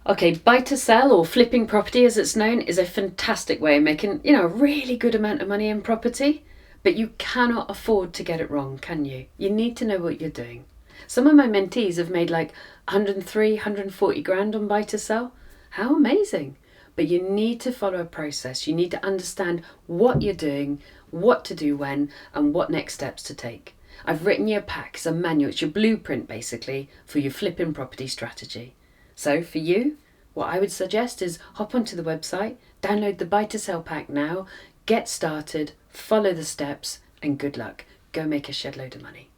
Okay, buy to sell, or flipping property as it's known, is a fantastic way of making, a really good amount of money in property. But you cannot afford to get it wrong, can you? You need to know what you're doing. Some of my mentees have made like 103, 140 grand on buy to sell. How amazing. But you need to follow a process. You need to understand what you're doing, what to do when, and what next steps to take. I've written you a pack, it's a manual, it's your blueprint basically for your flipping property strategy. So for you, what I would suggest is hop onto the website, download the buy to sell pack now, get started, follow the steps, and good luck. Go make a shed load of money.